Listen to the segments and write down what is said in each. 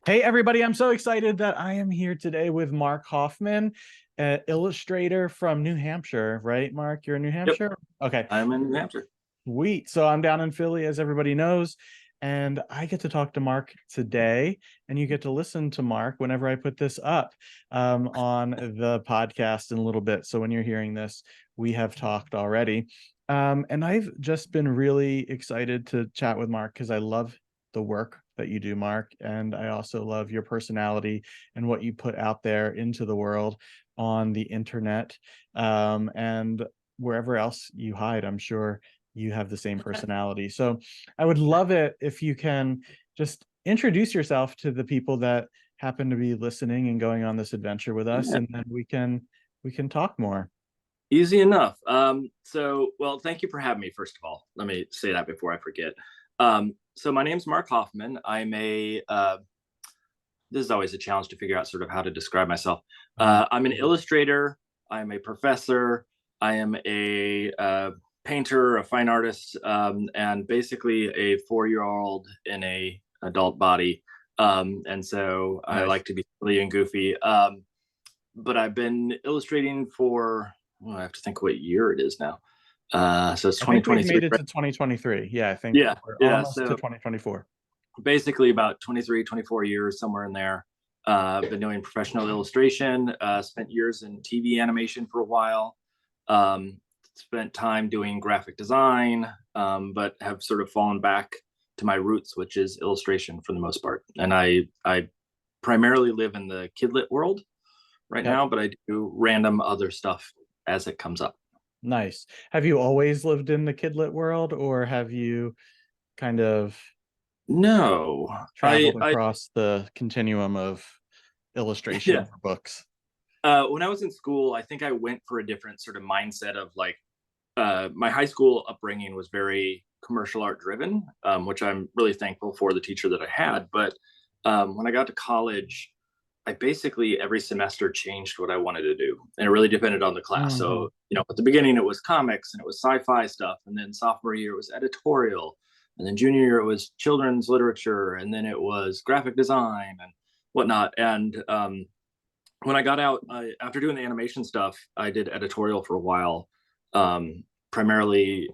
Hey, everybody, I'm so excited that I am here today with Mark Hoffmann, illustrator from New Hampshire, right, Mark? You're in New Yep, Hampshire? Okay, I'm in New Hampshire. sweet. So I'm down in Philly, as everybody knows, and I get to talk to Mark today, and you get to listen to Mark whenever I put this up on the podcast in a little bit. So when you're hearing this, we have talked already. And I've just been really excited to chat with Mark because I love the work that you do, Mark. And I also love your personality and what you put out there into the world on the internet and wherever else you hide. I'm sure you have the same personality. So I would love it if you can just introduce yourself to the people that happen to be listening and going on this adventure with us, Yeah, and then we can talk more. easy enough. Well, thank you for having me, first of all. Let me say that before I forget. So my name's Mark Hoffmann. This is always a challenge to figure out sort of how to describe myself. I'm an illustrator. I'm a professor. I am a painter, a fine artist, and basically a 4-year-old in a adult body. And so I Nice. like to be silly and goofy. But I've been illustrating for, well, I have to think what year it is now. So it's I think we've 2023, made it right? to 2023. Yeah, I think Yeah, we're yeah. almost to So 2024. basically about 23, 24 years, somewhere in there. Been doing professional illustration, spent years in TV animation for a while, spent time doing graphic design, but have sort of fallen back to my roots, which is illustration for the most part. And I primarily live in the kidlit world right Yep. now, but I do random other stuff as it comes up. Nice. Have you always lived in the kidlit world, or have you kind of No, traveled across the continuum of illustration yeah. for books? When I was in school, I think I went for a different sort of mindset of like my high school upbringing was very commercial art driven, which I'm really thankful for the teacher that I had. But when I got to college, I basically every semester changed what I wanted to do, and it really depended on the class. Mhm. So at the beginning it was comics and it was sci-fi stuff, and then sophomore year it was editorial, and then junior year it was children's literature, and then it was graphic design and whatnot. And when I got out after doing the animation stuff, I did editorial for a while, primarily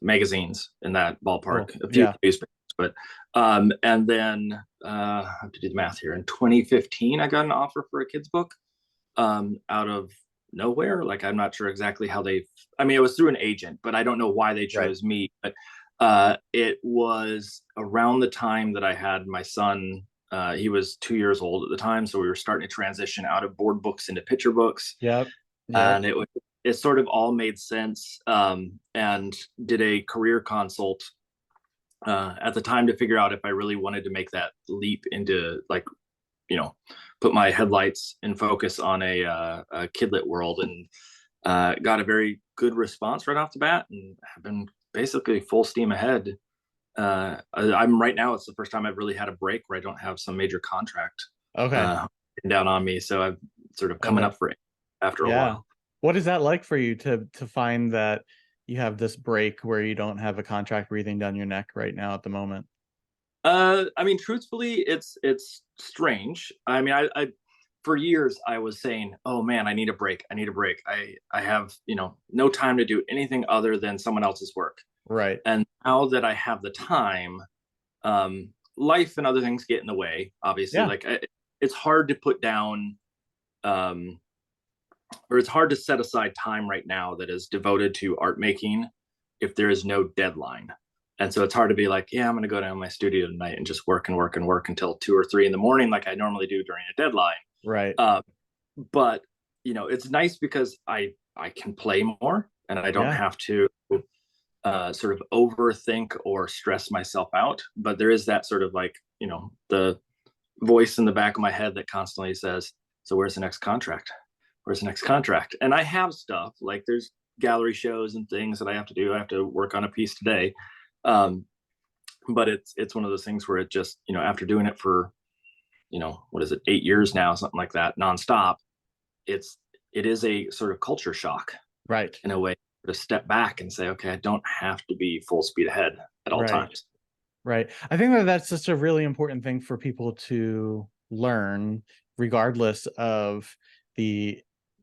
magazines in that Cool. ballpark, a few Yeah. newspapers, but and then I have to do the math here. In 2015, I got an offer for a kids book out of nowhere. Like I'm not sure exactly how they. I mean, it was through an agent, but I don't know why they Right. chose me. But it was around the time that I had my son. He was 2 years old at the time, so we were starting to transition out of board books into picture books, Yep. Yep. and it sort of all made sense. And did a career consult at the time to figure out if I really wanted to make that leap into like you know put my headlights in focus on a kidlit world, and got a very good response right off the bat, and have been basically full steam ahead. I'm right now. It's the first time I've really had a break where I don't have some major contract Okay. uh, down on me. So I'm sort of coming Okay. up for it after a Yeah. while. What is that like for you to find that you have this break where you don't have a contract breathing down your neck right now at the moment? I mean, truthfully, it's strange. I mean, I for years I was saying, "Oh man, I need a break. I need a break. I have no time to do anything other than someone else's work." Right. And now that I have the time, life and other things get in the way. Obviously, Yeah. like it's hard to put down, um, or it's hard to set aside time right now that is devoted to art making if there is no deadline. And so it's hard to be like, yeah, I'm going to go down to my studio tonight and just work and work and work until 2 or 3 in the morning, like I normally do during a deadline. Right. Uh, but it's nice because I can play more and I don't Yeah. have to sort of overthink or stress myself out. But there is that sort of like, the voice in the back of my head that constantly says, so where's the next contract? Where's the next contract? And I have stuff like there's gallery shows and things that I have to do. I have to work on a piece today. Um, but it's one of those things where it just, after doing it for, what is it, 8 years now, something like that, nonstop, it is a sort of culture shock Right. in a way to step back and say, okay, I don't have to be full speed ahead at all Right. times. Right. I think that that's just a really important thing for people to learn, regardless of the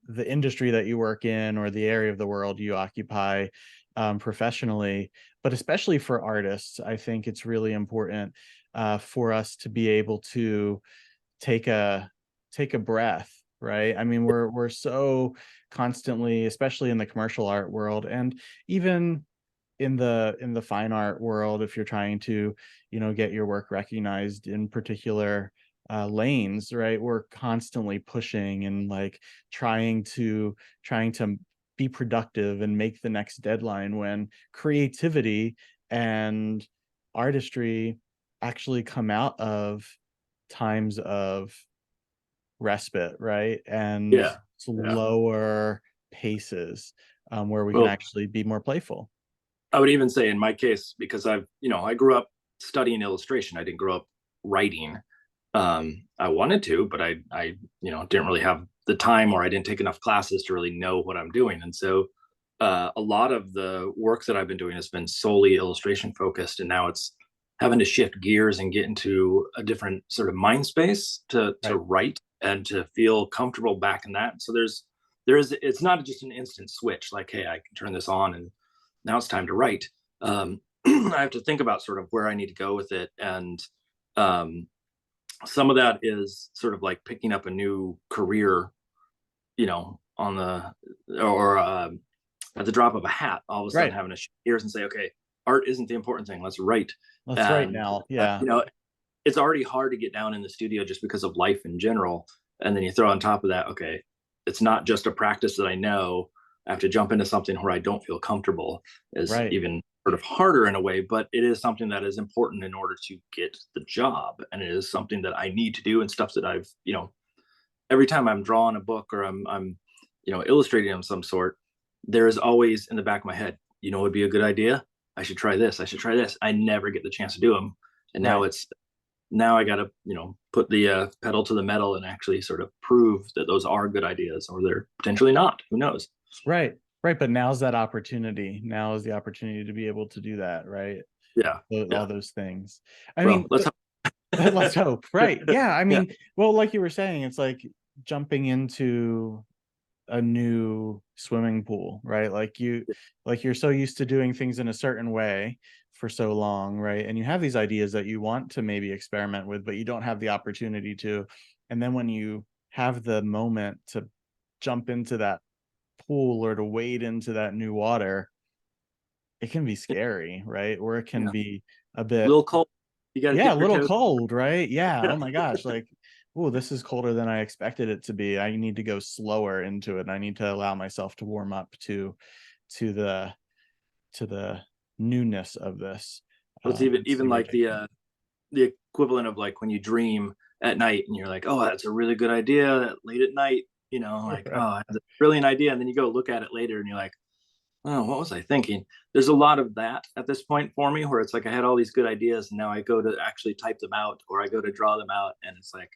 the industry that you work in or the area of the world you occupy professionally. But especially for artists, I think it's really important for us to be able to take a take a breath, right? I mean, we're so constantly, especially in the commercial art world, and even in the fine art world, if you're trying to, you know, get your work recognized in particular lanes, right? We're constantly pushing and like trying to be productive and make the next deadline, when creativity and artistry actually come out of times of respite, right? And Yeah. Yeah. slower paces, where we can Well, actually be more playful. I would even say in my case, because I grew up studying illustration. I didn't grow up writing. I wanted to, but I didn't really have the time, or I didn't take enough classes to really know what I'm doing. And so a lot of the work that I've been doing has been solely illustration focused. And now it's having to shift gears and get into a different sort of mind space to Right. write and to feel comfortable back in that. So there is it's not just an instant switch like, hey, I can turn this on and now it's time to write. I have to think about sort of where I need to go with it. And um, some of that is sort of like picking up a new career, on the, or at the drop of a hat, all of a sudden Right. having to shift gears and say, okay, art isn't the important thing. Let's write. That's right And, now. Yeah. it's already hard to get down in the studio just because of life in general. And then you throw on top of that, okay, it's not just a practice that I know. I have to jump into something where I don't feel comfortable, is Right. even sort of harder in a way, but it is something that is important in order to get the job. And it is something that I need to do, and stuff that every time I'm drawing a book, or I'm illustrating of some sort, there is always in the back of my head, it would be a good idea. I should try this. I should try this. I never get the chance to do them. And Right. now I got to, put the pedal to the metal and actually sort of prove that those are good ideas, or they're potentially not. Who knows? Right. Right. But now's that opportunity. Now is the opportunity to be able to do that. Right. Yeah. All Yeah. those things. I Well, mean, let's let's hope. Right. Yeah. I yeah. mean, well, like you were saying, it's like jumping into a new swimming pool, right? Like you're so used to doing things in a certain way for so long, right? And you have these ideas that you want to maybe experiment with, but you don't have the opportunity to. And then when you have the moment to jump into that pool or to wade into that new water, it can be scary, right? Or it can Yeah. be a A bit, little cold. You got to yeah, a dip your little toes. cold, right? Yeah. Yeah. Oh my gosh. Like, oh, this is colder than I expected it to be. I need to go slower into it. I need to allow myself to warm up to the to the newness of this. It's even See where you're like taking it. the equivalent of like when you dream at night and you're like, oh, that's a really good idea late at night. Like, oh, Right. I have a brilliant idea, and then you go look at it later and you're like, oh, what was I thinking? There's a lot of that at this point for me, where it's like I had all these good ideas, and now I go to actually type them out, or I go to draw them out, and it's like,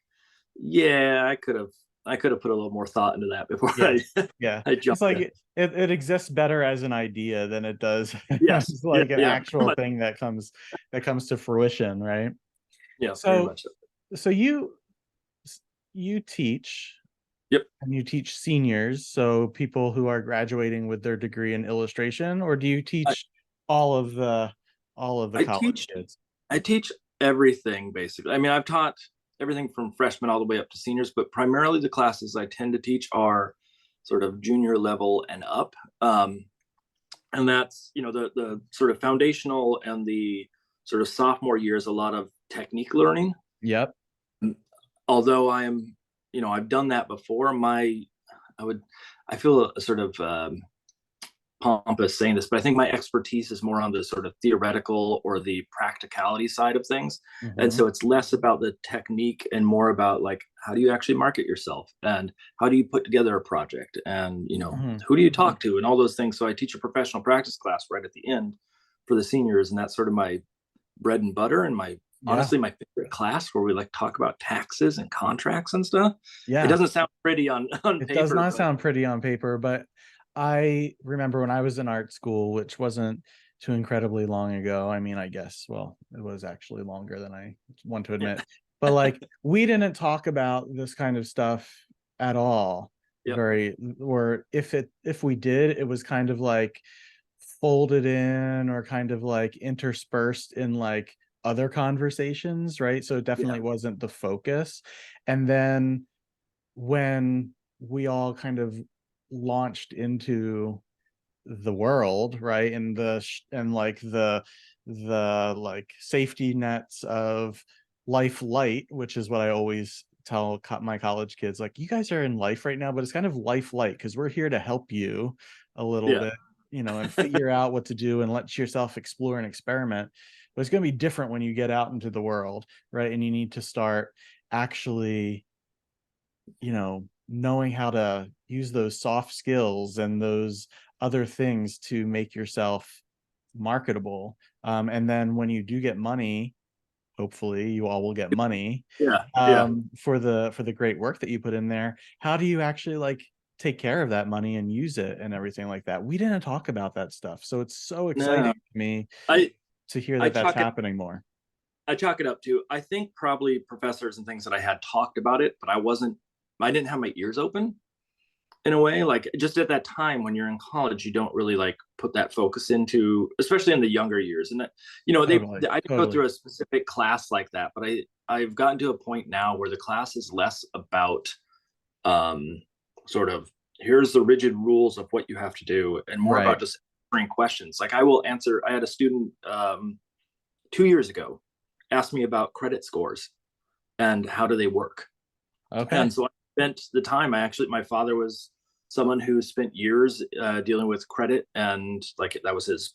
yeah, I could have put a little more thought into that before Yeah. Yeah. I It's jumped like in. it exists better as an idea than it does Yes, as yeah, like an yeah, actual thing that comes to fruition, right? yeah, very So much so. so you teach, Yep, and you teach seniors, so people who are graduating with their degree in illustration, or do you I, teach all of the I college teach kids? I teach everything basically. I mean, I've taught everything from freshmen all the way up to seniors, but primarily the classes I tend to teach are sort of junior level and up. And that's the sort of foundational and the sort of sophomore year is a lot of technique learning. Yep. Although I've done that before. I would I feel a sort of pompous saying this, but I think my expertise is more on the sort of theoretical or the practicality side of things. And Hmm. so it's less about the technique and more about like, how do you actually market yourself, and how do you put together a project, and Hmm. who do you talk to, and all those things. So I teach a professional practice class right at the end for the seniors, and that's sort of my bread and butter, and my Yeah. honestly my favorite class, where we like talk about taxes and contracts and stuff. It Yeah. doesn't sound pretty on on It does paper, not but sound pretty on paper, but I remember when I was in art school, which wasn't to incredibly long ago. I mean, I guess, well, it was actually longer than I want to admit, but like we didn't talk about this kind of stuff at all. Yep. Very, or if we did, it was kind of like folded in or kind of like interspersed in like other conversations, right? So it Yeah. definitely wasn't the focus. And then when we all kind of launched into the world, right, and and like the like safety nets of life light, which is what I always tell my college kids, like, you guys are in life right now, but it's kind of life light because we're here to help you a little Yeah. bit, and figure out what to do and let yourself explore and experiment. But it's going to be different when you get out into the world, right? And you need to start actually, knowing how to use those soft skills and those other things to make yourself marketable. And then when you do get money, hopefully you all will get money, Yeah. Yeah. for the great work that you put in there. How do you actually like take care of that money and use it and everything like that? We didn't talk about that stuff, so it's so No, exciting to me I to hear I that that's chalk it happening more. I chalk it up to, I think probably professors and things that I had talked about it, but I didn't have my ears open in a way. Like just at that time when you're in college, you don't really like put that focus into, especially in the younger years. And that, Totally, I didn't go totally. through a specific class like that, but I've gotten to a point now where the class is less about um, sort of here's the rigid rules of what you have to do, and more Right. about just answering questions. Like I had a student 2 years ago ask me about credit scores and how do they work. Okay. And so I spent the time. My father was someone who spent years dealing with credit, and like that was his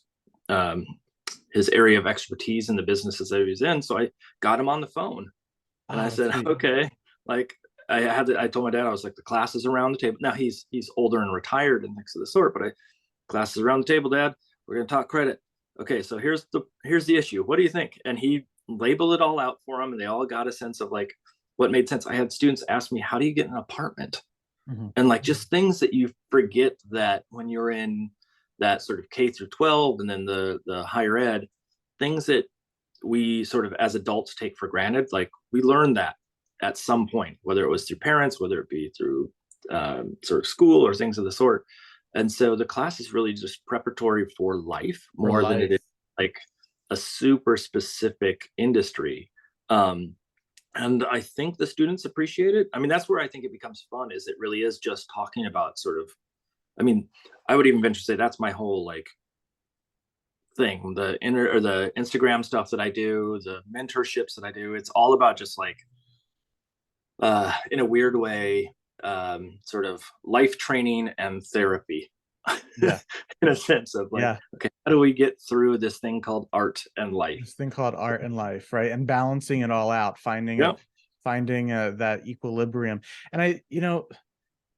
area of expertise in the businesses that he was in. So I got him on the phone, and I Oh, that's said, sweet. okay, like I told my dad, I was like, the class is around the table. Now he's older and retired and things of the sort, but class is around the table, Dad. We're gonna talk credit. Okay, so here's the issue. What do you think? And he labeled it all out for them, and they all got a sense of like what made sense. I had students ask me, how do you get an apartment? Mhm. And like just things that you forget that when you're in that sort of K through 12 and then the higher ed, things that we sort of as adults take for granted, like we learned that at some point, whether it was through parents, whether it be through sort of school or things of the sort. And so the class is really just preparatory for life For more than it is life. like a super specific industry. um, and I think the students appreciate it. I mean, that's where I think it becomes fun, is it really is just talking about sort of, I mean, I would even venture to say that's my whole like thing, the inner or the Instagram stuff that I do, the mentorships that I do. It's all about just like in a weird way, sort of life training and therapy. Yeah. In a sense of like, Yeah. okay, how do we get through this thing called art and life? This thing called art and life, right? And balancing it all out, Yeah. finding that equilibrium. And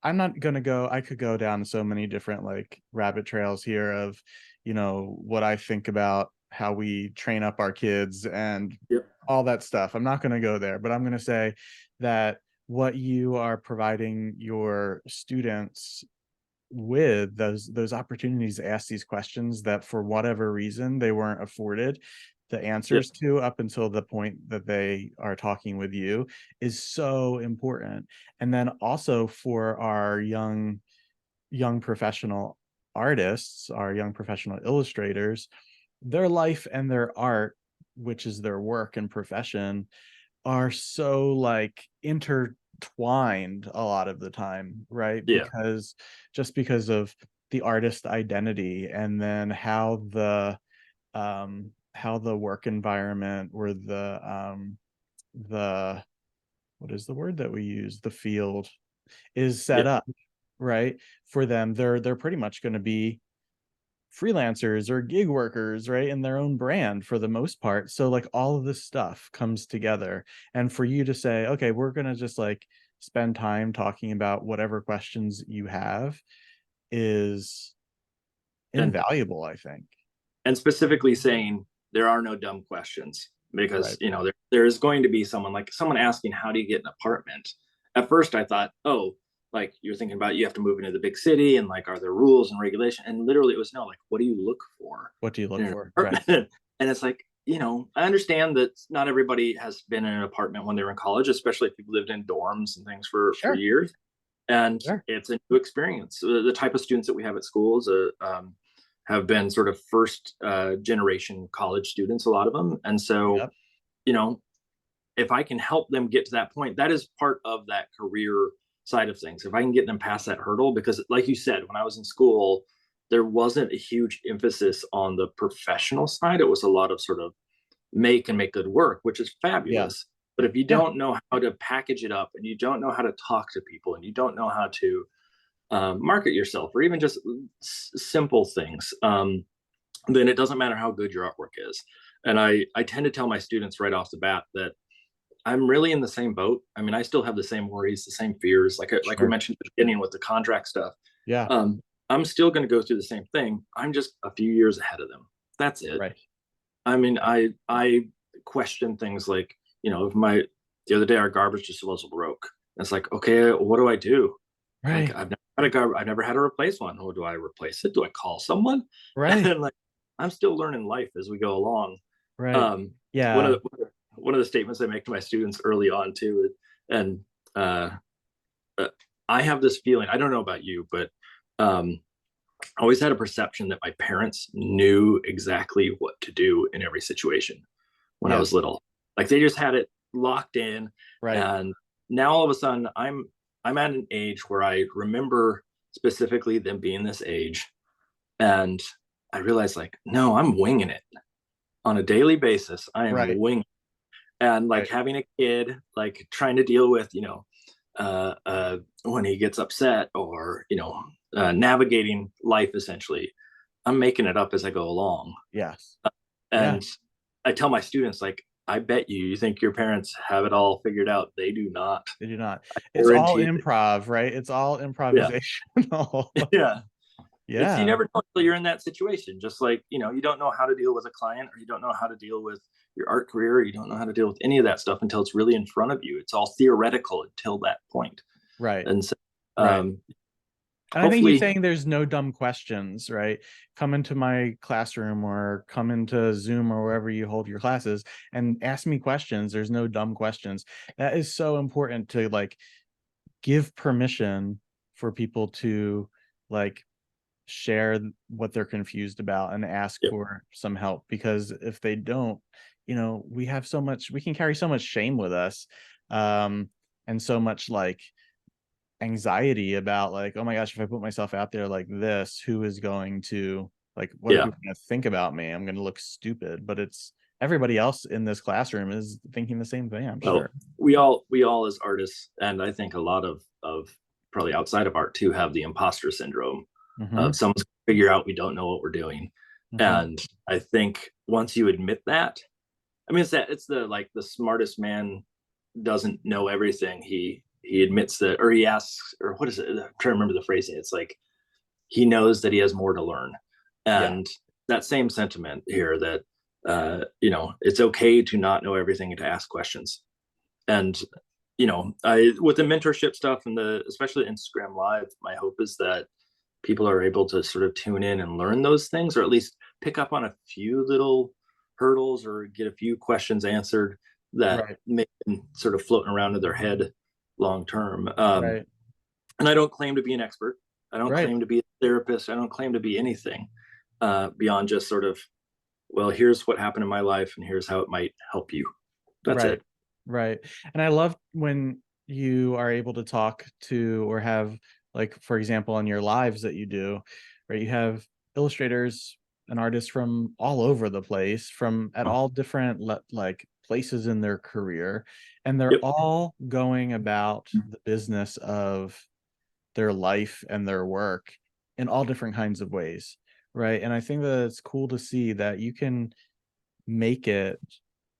I'm not gonna go. I could go down so many different like rabbit trails here of, what I think about how we train up our kids and Yep. all that stuff. I'm not gonna go there, but I'm gonna say that what you are providing your students with, those opportunities to ask these questions that for whatever reason they weren't afforded the Yep. answers to up until the point that they are talking with you, is so important. And then also for our young professional artists, our young professional illustrators, their life and their art, which is their work and profession, are so like intertwined a lot of the time, right? Yeah. Because of the artist identity, and then how the work environment, or the what is the word that we use, the field is set Yeah. up, right? For them, they're pretty much going to be freelancers or gig workers, right, in their own brand for the most part. So like all of this stuff comes together, and for you to say, okay, we're going to just like spend time talking about whatever questions you have, is And invaluable, I think. specifically saying there are no dumb questions, because Right. there is going to be someone asking, how do you get an apartment? At first I thought, oh, like you're thinking about, you have to move into the big city, and like, are there rules and regulation? And literally it was no, like, what do you look for What do you in look an for? Right. apartment? And it's like, I understand that not everybody has been in an apartment when they were in college, especially if you've lived in dorms and things for Sure. years. And Sure. it's a new experience. The type of students that we have at schools have been sort of first generation college students, a lot of them. And so, Yep. you know, if I can help them get to that point, that is part of that career side of things. If I can get them past that hurdle, because like you said, when I was in school, there wasn't a huge emphasis on the professional side. It was a lot of sort of make good work, which is Yeah. fabulous. But if you Yeah. don't know how to package it up, and you don't know how to talk to people, and you don't know how to market yourself, or even just simple things, then it doesn't matter how good your artwork is. And I tend to tell my students right off the bat that I'm really in the same boat. I mean, I still have the same worries, the same fears, like we Sure. mentioned at the beginning with the contract stuff. Yeah. I'm still going to go through the same thing. I'm just a few years ahead of them. That's it. Right. I mean, Right. I question things like, if the other day our garbage disposal broke. It's like, okay, what do I do? Like, Right. I've never had to replace one. Or do I replace it? Do I call someone? Right. And like, I'm still learning life as we go along. Right. Um, one Yeah. of the statements I make to my students early on too, and uh, I have this feeling. I don't know about you, but um, I always had a perception that my parents knew exactly what to do in every situation when I Yeah. was little. Like, they just had it locked in. Right. And now all of a sudden I'm at an age where I remember specifically them being this age, and I realized, like, no, I'm winging it on a daily basis. I am Right. winging. And like Right. having a kid, like trying to deal with, when he gets upset, or navigating life, essentially, I'm making it up as I go along. Yes. Yeah. And I tell my students, like, I bet you think your parents have it all figured out. They do not. They do not. I It's all guarantee it. improv, right? It's all Yeah. improvisational. Yeah. It's, you Yeah. never know until you're in that situation. Just like, you don't know how to deal with a client, or you don't know how to deal with your art career, or you don't know how to deal with any of that stuff until it's really in front of you. It's all theoretical until that point. Right. And so, Right. um, And I think he's hopefully, saying there's no dumb questions, right? Come into my classroom or come into Zoom or wherever you hold your classes and ask me questions. There's no dumb questions. That is so important to like give permission for people to like share what they're confused about and ask yeah, for some help, because if they don't, we can carry so much shame with us, um and so much like anxiety about like, oh my gosh, if I put myself out there like this, who is going to like, what are yeah. people going to think about me? I'm going to look stupid. But it's everybody else in this classroom is thinking the same thing, I'm Well, sure. we all as artists, and I think a lot of probably outside of art too, have the imposter syndrome Mm-hmm. of someone's figure out we don't know what we're doing. Mm-hmm. And I think once you admit that, I mean, it's the, like, the smartest man doesn't know everything. He admits that, or he asks, or what is it? I'm trying to remember the phrasing. It's like, he knows that he has more to learn. Yeah. And that same sentiment here, that it's okay to not know everything and to ask questions. And I, with the mentorship stuff and especially Instagram Live, my hope is that people are able to sort of tune in and learn those things, or at least pick up on a few little hurdles, or get a few questions answered that Right. make them sort of floating around in their head long term. Right. And I don't claim to be an expert. I don't Right. claim to be a therapist. I don't claim to be anything beyond just sort of, well, here's what happened in my life, and here's how it might help you. That's Right. it. Right. And I love when you are able to talk to or have, like, for example, on your lives that you do, right? You have illustrators and artists from all over the place, from at all different like places in their career, and they're Yep. all going about the business of their life and their work in all different kinds of ways, right? And I think that it's cool to see that you can make it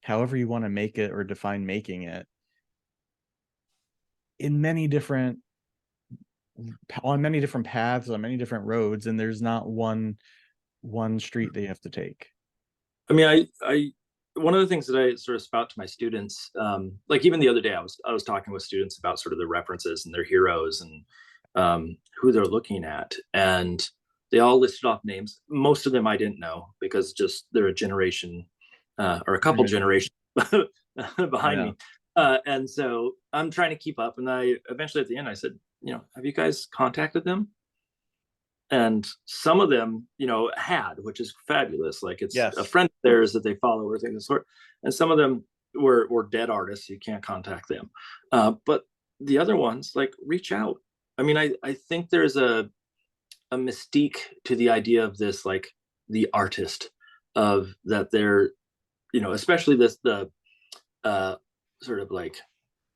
however you want to make it or define making it in many different on many different paths, on many different roads, and there's not one street they have to take. I mean, I one of the things that I sort of spout to my students, like even the other day, I was talking with students about sort of the references and their heroes and who they're looking at, and they all listed off names. Most of them I didn't know because just they're a generation or a couple generations I behind know. me, and so I'm trying to keep up. And I eventually at the end I said, have you guys contacted them? And some of them had, which is fabulous, like it's a Yes. friend of theirs that they follow or things of the sort. And some of them were dead artists, you can't contact them, but the other ones, like, reach out. I mean, I think there's a mystique to the idea of this, like the artist, of that they're, especially the uh sort of like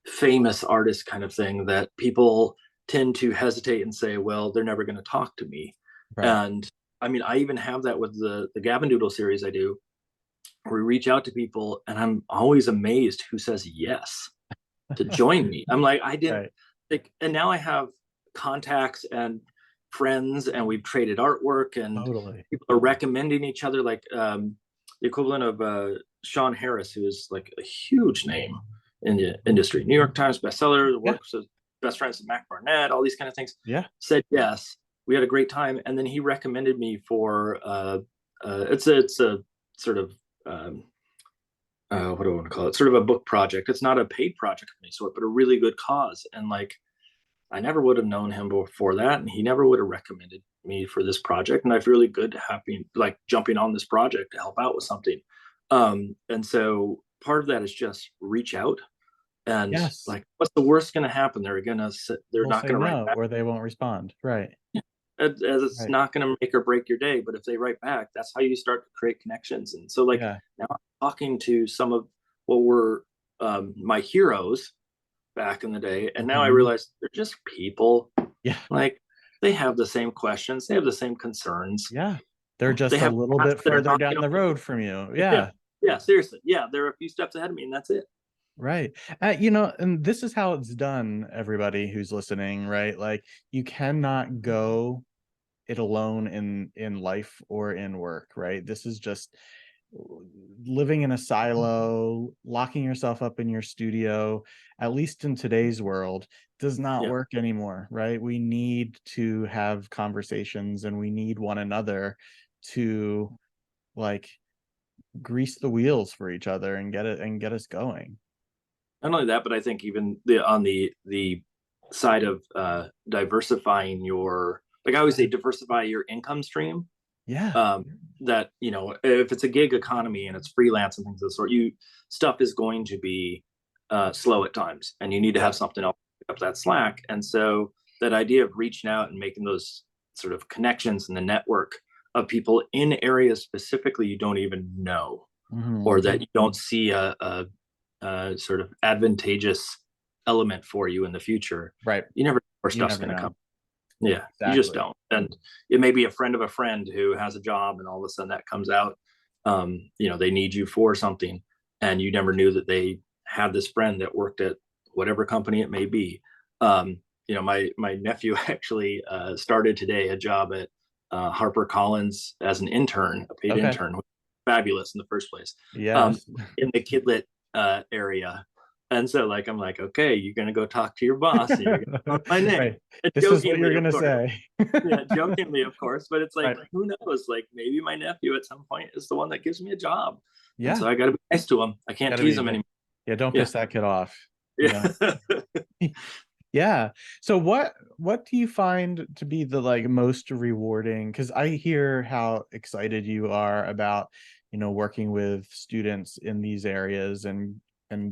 famous artist kind of thing, that people tend to hesitate and say, well, they're never going to talk to me. Right. And I mean, I even have that with the Gavin Doodle series I do, where we reach out to people and I'm always amazed who says yes to join me. I'm like, I didn't Right. like, and now I have contacts and friends, and we've traded artwork, and Totally. people are recommending each other, like the equivalent of Sean Harris, who is like a huge name in the industry, New York Times bestseller, Yeah. works with best friends with Mac Barnett, all these kind of things. Yeah. Said yes. We had a great time, and then he recommended me for it's a sort of what do I want to call it? Sort of a book project. It's not a paid project of any sort, but a really good cause. And like, I never would have known him before that, and he never would have recommended me for this project. And I feel really good having, like, jumping on this project to help out with something. And so part of that is just reach out, and Yes. like, what's the worst going to happen? They're We'll not say going to write no, back. or they won't respond. Right. As it's Right. not going to make or break your day, but if they write back, that's how you start to create connections. And so, like, Yeah. now I'm talking to some of what were my heroes back in the day, and now I Mhm. realize they're just people. Yeah. Like, they have the same questions, they have the same concerns, Yeah. They're they just a have little cats bit that are further knocking down on the their road from you. door. Yeah, Yeah. yeah, seriously, yeah, they're a few steps ahead of me, and that's it. Right. And this is how it's done, everybody who's listening, right? Like, you cannot go it alone in life or in work, right? This is just living in a silo, locking yourself up in your studio, at least in today's world, does not Yeah, work anymore, right? We need to have conversations and we need one another to, like, grease the wheels for each other and get us going. not only that, but I think even the side of diversifying your, like, I always say, diversify your income stream. Yeah. um, that, if it's a gig economy and it's freelance and things of the sort, stuff is going to be slow at times, and you need to Yeah. have something else to pick up that slack. And so that idea of reaching out and making those sort of connections in the network of people in areas specifically you don't even know, or Mhm. that you don't see a sort of advantageous element for you in the future, Right. you never know where You stuff's never going to come. know. Yeah, you just Exactly. don't. And it may be a friend of a friend who has a job, and all of a sudden that comes out. They need you for something, and you never knew that they had this friend that worked at whatever company it may be. My nephew actually started today a job at HarperCollins as an intern, a paid Okay. intern, which was fabulous in the first place, um, Yes. in the kidlit area. And so, like, I'm like, okay, you're gonna go talk to your boss, and you're gonna know my name. Right. And This is what you're jokingly, of gonna course. say. Yeah, jokingly, of course. But it's like, Right. who knows? Like, maybe my nephew at some point is the one that gives me a job. And Yeah. so I got to be nice to him. I can't Gotta tease be him the anymore. Yeah, don't Yeah. piss that kid off, you know? Yeah. Yeah. So what do you find to be the, like, most rewarding? Because I hear how excited you are about, working with students in these areas and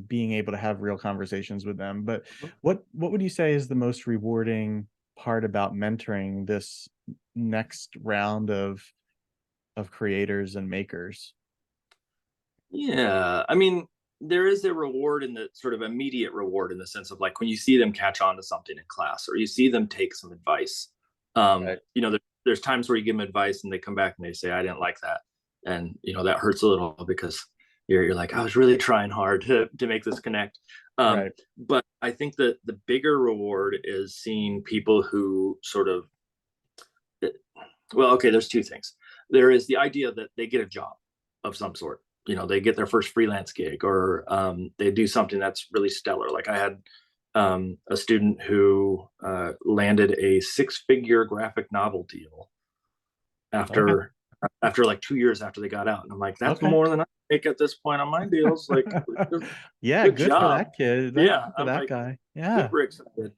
being able to have real conversations with them. But what would you say is the most rewarding part about mentoring this next round of creators and makers? Yeah. I mean, there is a reward in the sort of immediate reward, in the sense of, like, when you see them catch on to something in class, or you see them take some advice. Right. There's times where you give them advice and they come back and they say, I didn't like that. And, that hurts a little, because you're like, I was really trying hard to make this connect. Right. But I think that the bigger reward is seeing people who sort of, well, okay, there's two things. There is the idea that they get a job of some sort. they get their first freelance gig, or they do something that's really stellar. Like I had a student who landed a six-figure graphic novel deal Okay. after like 2 years after they got out, and I'm like, that's Okay. more than I make at this point on my deals. Like, Yeah, good good for job. that kid. That's Yeah, good for I'm that like guy. Yeah. super excited.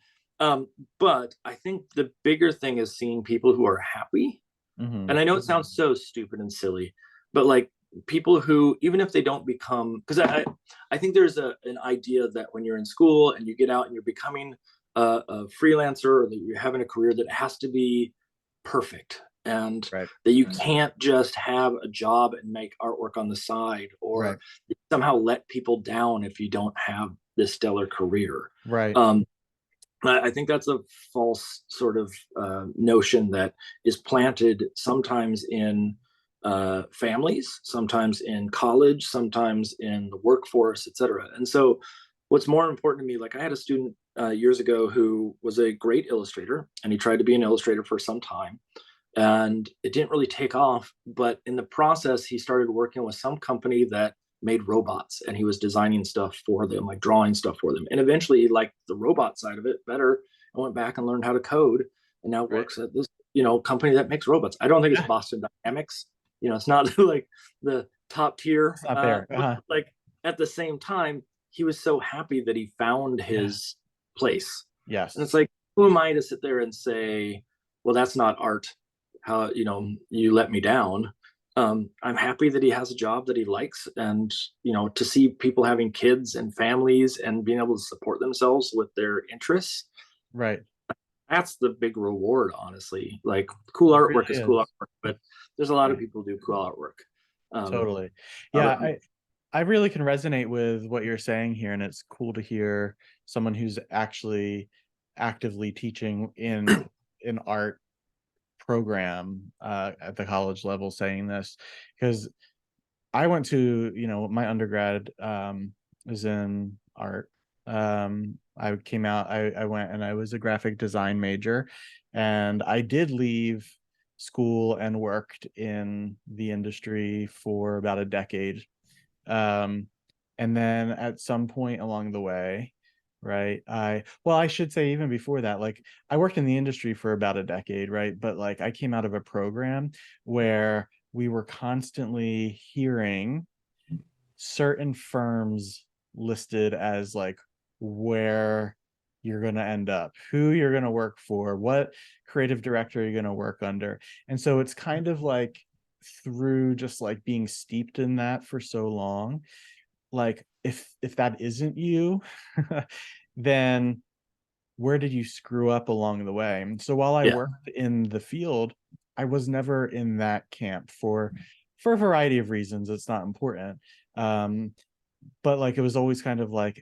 But I think the bigger thing is seeing people who are happy. Hmm. And I know it sounds so stupid and silly, but like people who, even if they don't become, because I think there's an idea that when you're in school and you get out and you're becoming a freelancer, or that you're having a career, that it has to be perfect, and Right. that you can't just have a job and make artwork on the side, or Right. somehow let people down if you don't have this stellar career. Right. Um, I think that's a false sort of notion that is planted sometimes in families, sometimes in college, sometimes in the workforce, et cetera. And so, what's more important to me, like I had a student years ago who was a great illustrator, and he tried to be an illustrator for some time, and it didn't really take off. But in the process, he started working with some company that made robots, and he was designing stuff for them, like drawing stuff for them. And eventually he liked the robot side of it better and went back and learned how to code, and now Right. works at this company that makes robots. I don't think it's Yeah. Boston Dynamics. It's not like the top tier, It's not there. like at the same time, he was so happy that he found Yeah. his place. And Yes. it's like, who am I to sit there and say, well, that's not art, how you let me down. I'm happy that he has a job that he likes, and to see people having kids and families and being able to support themselves with their interests, Right. that's the big reward, honestly. Like, cool It artwork really is cool is. artwork, but there's a lot of Yeah. people who do cool artwork. um Totally. Yeah, other I really can resonate with what you're saying here, and it's cool to hear someone who's actually actively teaching in an art program at the college level saying this, because I went to, my undergrad is in art. I came out, I went and I was a graphic design major, and I did leave school and worked in the industry for about a decade. Um, and then at some point along the way, right, well, I should say even before that, like I worked in the industry for about a decade, right? But like I came out of a program where we were constantly hearing certain firms listed as like where you're going to end up, who you're going to work for, what creative director you're going to work under. And so it's kind of like through just like being steeped in that for so long, like if that isn't you, then where did you screw up along the way? And so while I Yeah, worked in the field, I was never in that camp for a variety of reasons. It's not important. Um, but like it was always kind of like,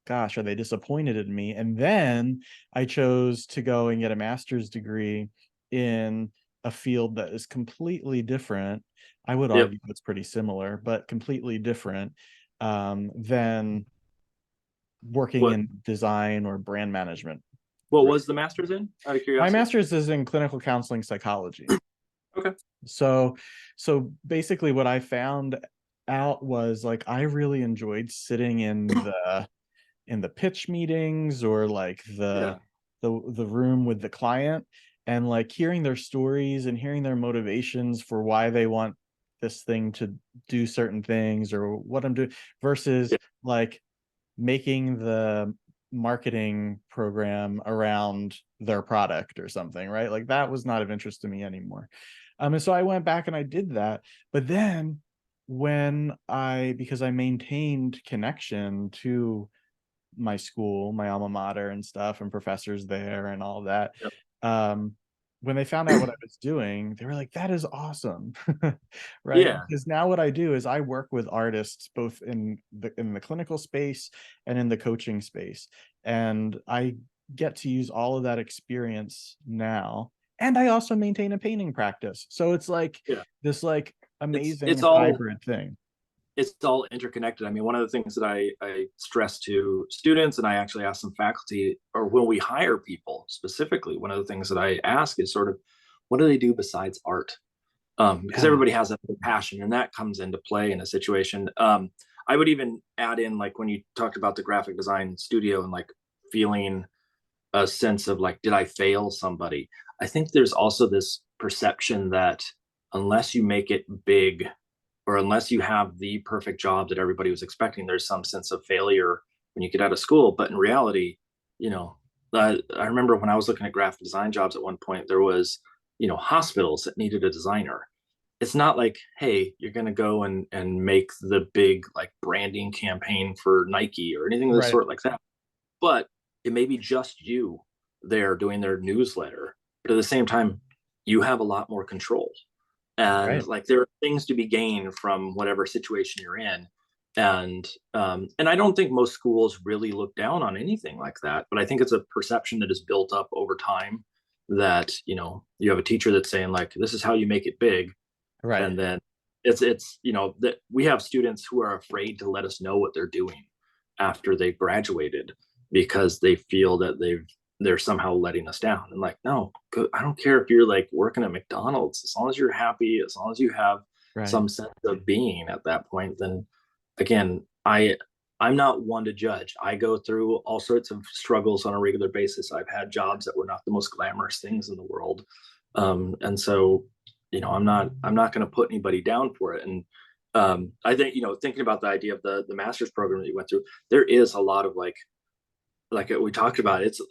gosh, are they disappointed in me? And then I chose to go and get a master's degree in a field that is completely different. I would yep. argue it's pretty similar, but completely different than working what in design or brand management. what Right. was the master's in, out of My curiosity? master's is in clinical counseling psychology. Okay. So so basically what I found out was like I really enjoyed sitting in the pitch meetings, or like Yeah. the room with the client, and like hearing their stories and hearing their motivations for why they want this thing to do certain things or what I'm doing, versus Yeah. like making the marketing program around their product or something, right? Like that was not of interest to me anymore. And so I went back and I did that. But then when because I maintained connection to my school, my alma mater and stuff, and professors there and all that. Yep. Um, when they found out what I was doing, they were like, that is awesome. Right. Yeah. Because now what I do is I work with artists both in the clinical space and in the coaching space. And I get to use all of that experience now. And I also maintain a painting practice. So it's like Yeah. this like it's amazing it's all hybrid thing. it's all interconnected. I mean, one of the things that I stress to students, and I actually ask some faculty, or when we hire people specifically, one of the things that I ask is sort of, what do they do besides art? because Yeah. everybody has a passion, and that comes into play in a situation. I would even add in, like, when you talked about the graphic design studio and like feeling a sense of like, did I fail somebody? I think there's also this perception that unless you make it big, or unless you have the perfect job that everybody was expecting, there's some sense of failure when you get out of school. But in reality, you know, I remember when I was looking at graphic design jobs at one point, there was, hospitals that needed a designer. It's not like, hey, you're going to go and make the big like branding campaign for Nike or anything of the Right. sort like that. But it may be just you there doing their newsletter. But at the same time, you have a lot more control. And Right. like there are things to be gained from whatever situation you're in. And I don't think most schools really look down on anything like that. But I think it's a perception that is built up over time that, you have a teacher that's saying like, this is how you make it big. Right. And then it's that we have students who are afraid to let us know what they're doing after they've graduated, because they feel that they're somehow letting us down. And like, no, I don't care if you're like working at McDonald's, as long as you're happy, as long as you have Right. some sense of being at that point, then again, I'm not one to judge. I go through all sorts of struggles on a regular basis. I've had jobs that were not the most glamorous things in the world. And so, I'm not going to put anybody down for it. And I think, thinking about the idea of the master's program that you went through, there is a lot of like we talked about, it's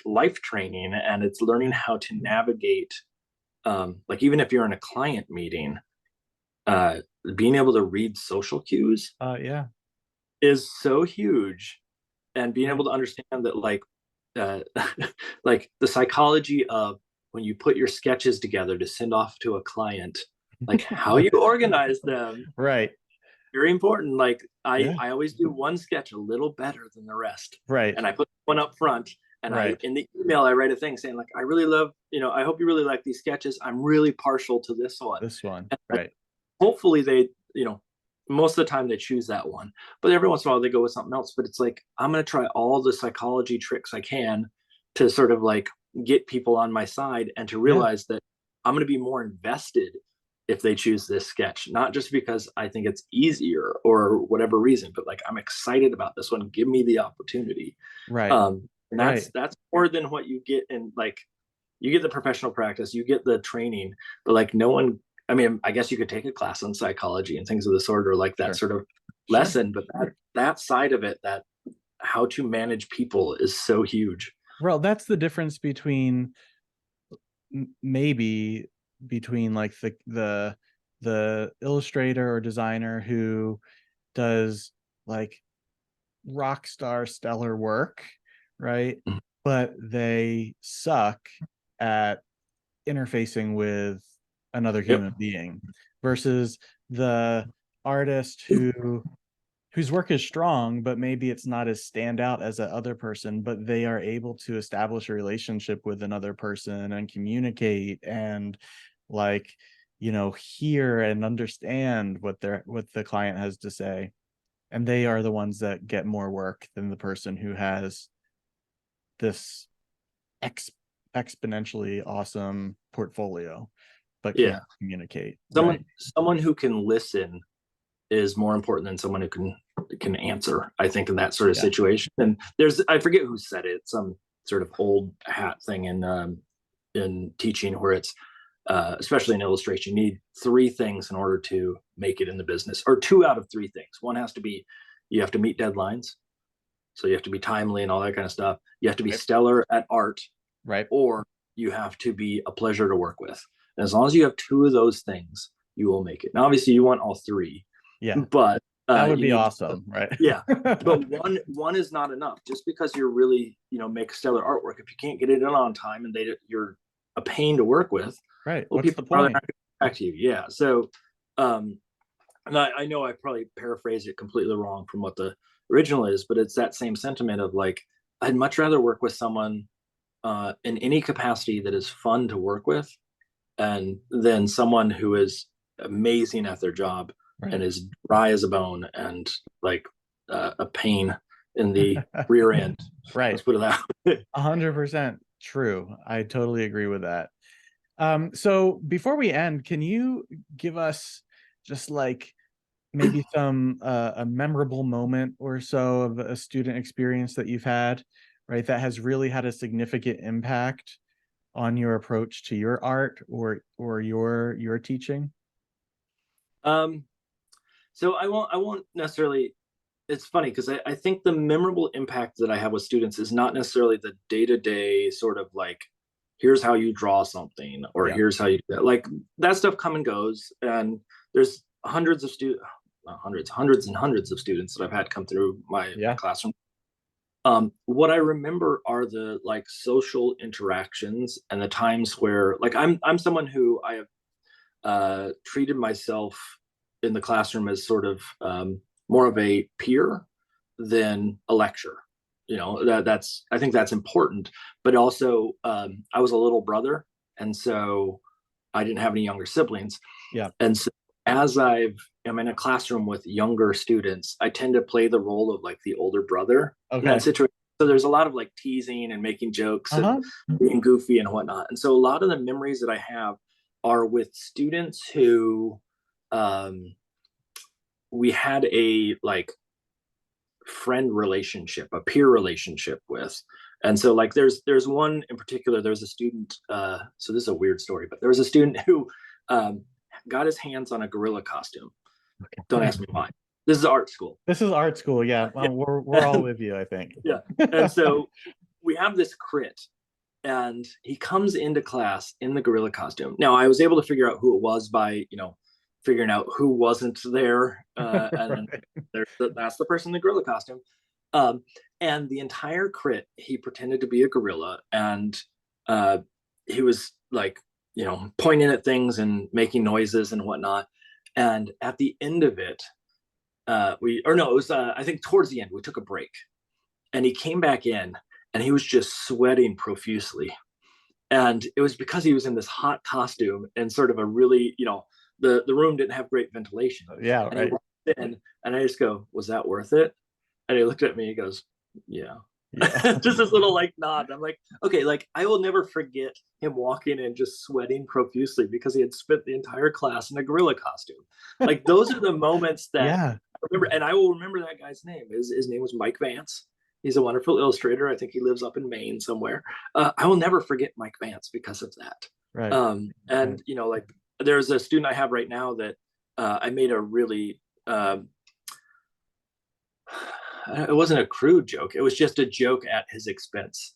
life training, and it's learning Yeah. how to navigate, like even if you're in a client meeting, uh being able to read social cues Yeah. is so huge, and being Right. able to understand that, like, uh like the psychology of when you put your sketches together to send off to a client, like how you organize them, Right. very important. Like I Yeah. I always do one sketch a little better than the rest, Right. and I put one up front. And I, Right. in the email, I write a thing saying like, I really love, I hope you really like these sketches. I'm really partial to this one. This one. And like, Right. hopefully they, most of the time they choose that one, but every once in a while they go with something else. But it's like, I'm going to try all the psychology tricks I can to sort of like get people on my side, and to Yeah. realize that I'm going to be more invested if they choose this sketch, not just because I think it's easier or whatever reason, but like I'm excited about this one. Give me the opportunity. Right. And that's Right. that's more than what you get in, like, you get the professional practice, you get the training, but like no one, I mean, I guess you could take a class on psychology and things of the sort, or like that Sure. sort of Sure. lesson, but that side of it, that how to manage people, is so huge. Well, that's the difference between maybe between like the illustrator or designer who does like rock star stellar work, right? Mhm. But they suck at interfacing with another Yep. human being versus the artist whose work is strong, but maybe it's not as standout as that other person, but they are able to establish a relationship with another person and communicate and like, hear and understand what the client has to say. And they are the ones that get more work than the person who has this ex- exponentially awesome portfolio but Yeah. can't communicate, Someone right? someone who can listen is more important than someone who can answer, I think, in that sort of Yeah. situation. And I forget who said it, some sort of old hat thing in teaching, where it's, especially in illustration, you need three things in order to make it in the business, or two out of three things. One has to be, you have to meet deadlines, so you have to be timely and all that kind of stuff. You have to be Right. stellar at art, Right. or you have to be a pleasure to work with. And as long as you have two of those things, you will make it. Now, obviously, you want all three, Yeah. but That would you be need, awesome, right? yeah. But one is not enough. Just because you're really, make stellar artwork, if you can't get it in on time and you're a pain to work with, Right. well, What's the people probably point? not going to come back to you. Yeah. So, um, and I know I probably paraphrased it completely wrong from what the original is, but it's that same sentiment of like, I'd much rather work with someone in any capacity that is fun to work with, and then someone who is amazing at their job and Right. is dry as a bone, and like a pain in the rear end. Let's Right. put it that way. 100% true. I totally agree with that. So before we end, can you give us just like maybe some a memorable moment or so of a student experience that you've had, right, that has really had a significant impact on your approach to your art or your teaching? Um, so I won't necessarily. It's funny because I think the memorable impact that I have with students is not necessarily the day-to-day sort of like, here's how you draw something, or Yeah. here's how you do that. Like that stuff come and goes, and there's hundreds of students, hundreds and hundreds of students that I've had come through my Yeah. classroom. What I remember are the like social interactions and the times where like I'm someone who I have treated myself in the classroom as sort of more of a peer than a lecturer. You know, that's I think that's important. But also, I was a little brother, and so I didn't have any younger siblings. Yeah. And so, as I am in a classroom with younger students, I tend to play the role of like the older brother in that Okay. situation. So there's a lot of like teasing and making jokes and Uh-huh. being goofy and whatnot. And so a lot of the memories that I have are with students who um, we had a like friend relationship, a peer relationship with. And so like there's one in particular, there's a student, so this is a weird story, but there was a student who um, got his hands on a gorilla costume. Don't ask me why. This is art school. This is art school. Yeah. Yeah. We're all with you, I think. Yeah. And so we have this crit, and he comes into class in the gorilla costume. Now I was able to figure out who it was by, figuring out who wasn't there. And Right. that's the person in the gorilla costume. Um, and the entire crit, he pretended to be a gorilla, and uh, he was like, pointing at things and making noises and whatnot. And at the end of it, it was, I think towards the end, we took a break, and he came back in, and he was just sweating profusely. And it was because he was in this hot costume and sort of a really, the room didn't have great ventilation. Yeah, And he right. walked in, and I just go, was that worth it? And he looked at me, he goes, yeah. Yeah. Just this little like nod. I'm like, okay, like I will never forget him walking in just sweating profusely because he had spent the entire class in a gorilla costume. Like those are the moments that Yeah. I remember, and I will remember that guy's name. His name was Mike Vance. He's a wonderful illustrator. I think he lives up in Maine somewhere. I will never forget Mike Vance because of that. Right. And Right. like there's a student I have right now that I made a really it wasn't a crude joke. It was just a joke at his expense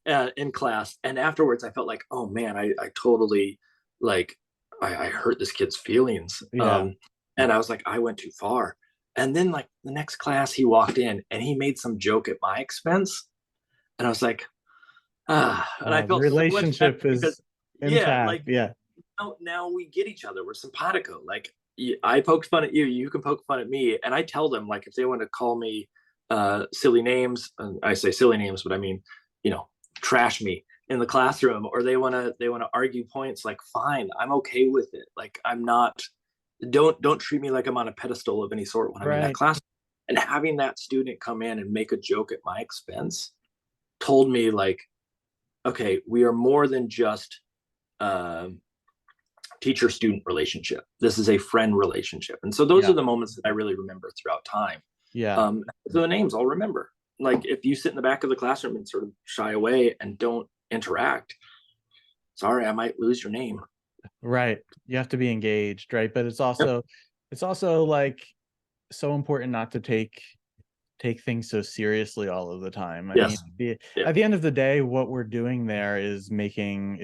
in class. And afterwards, I felt like, oh man, I totally like I hurt this kid's feelings. Yeah. And I was like, I went too far. And then like the next class, he walked in and he made some joke at my expense, and I was like, and I The felt so much better relationship because is yeah, intact. like Yeah. now we get each other. We're simpatico. Like I poked fun at you, you can poke fun at me, and I tell them like if they want to call me silly names, and I say silly names, but I mean, you know, trash me in the classroom, or they want to argue points. Like fine, I'm okay with it. Like I'm not. Don't treat me like I'm on a pedestal of any sort when I'm in that Right. class. And having that student come in and make a joke at my expense told me like, okay, we are more than just um, teacher student relationship. This is a friend relationship. And so those Yeah. are the moments that I really remember throughout time. Yeah. So the names I'll remember. Like if you sit in the back of the classroom and sort of shy away and don't interact, sorry, I might lose your name. Right. You have to be engaged, right? But Yep. it's also like so important not to take things so seriously all of the time. I mean, Yes. Yeah. at the end of the day, what we're doing there is making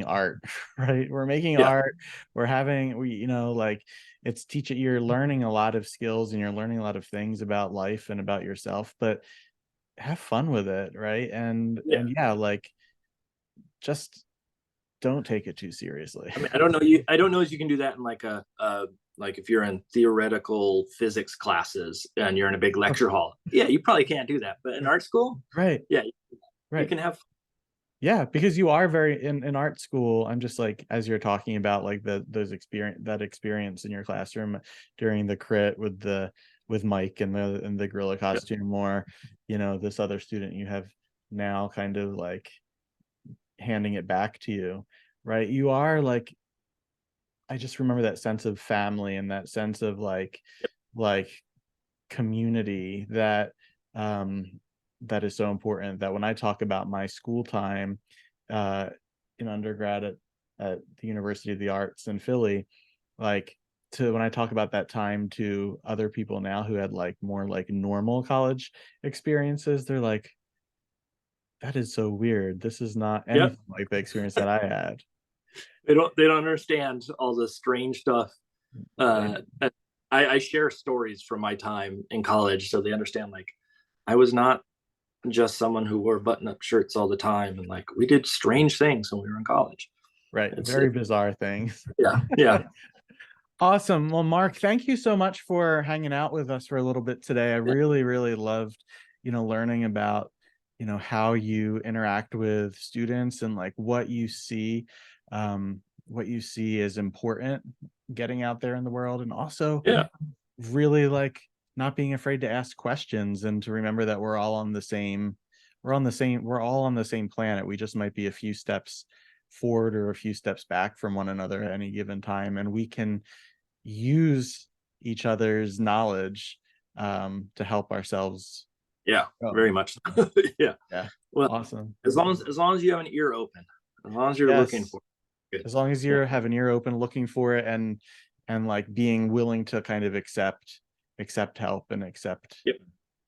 art, right? We're making Yeah. art. Like it's teaching, you're learning a lot of skills and you're learning a lot of things about life and about yourself, but have fun with it, right? Yeah. And yeah, like just don't take it too seriously. I mean, I don't know you. I don't know if you can do that in like if you're in theoretical physics classes and you're in a big lecture hall. Yeah, you probably can't do that. But in art school, Right. yeah, you Right. can have. Yeah, because you are very in art school. I'm just like, as you're talking about like that experience in your classroom during the crit with Mike and the gorilla Yeah. costume, or this other student you have now kind of like handing it back to you. right? You are like, I just remember that sense of family and that sense of like community that um that is so important, that when I talk about my school time uh in undergrad at the University of the Arts in Philly, like, to when I talk about that time to other people now who had like more like normal college experiences, they're like, that is so weird. This is not Yep. anything like the experience that I had. They don't understand all the strange stuff. Right. uh I share stories from my time in college so they understand, like, I was not just someone who wore button-up shirts all the time, and like we did strange things when we were in college. Right. It's Very bizarre things. yeah, yeah, Awesome. Well, Mark, thank you so much for hanging out with us for a little bit today. I yeah, really, really loved, learning about, how you interact with students and like what you see as important getting out there in the world, and also yeah, really like not being afraid to ask questions and to remember that we're all on the same planet. We just might be a few steps forward or a few steps back from one another at any given time, and we can use each other's knowledge to help ourselves yeah, grow. very much. Yeah. Yeah. Well, Awesome. as long as you have an ear open, as long as you're looking Yes. for it, good. As long as Yeah, you're have an ear open looking for it, and like being willing to kind of accept help and yep,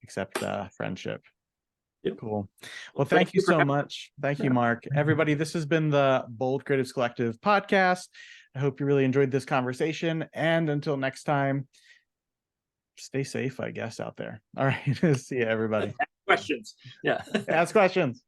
accept friendship. yep. Cool. Well, Well, thank thank you you for so having much. Thank me. you, Mark. Everybody, this has been the Bold Creatives Collective podcast. I hope you really enjoyed this conversation. And until next time, stay safe, I guess, out there. All right. See you, everybody. Questions. Yeah. Ask questions.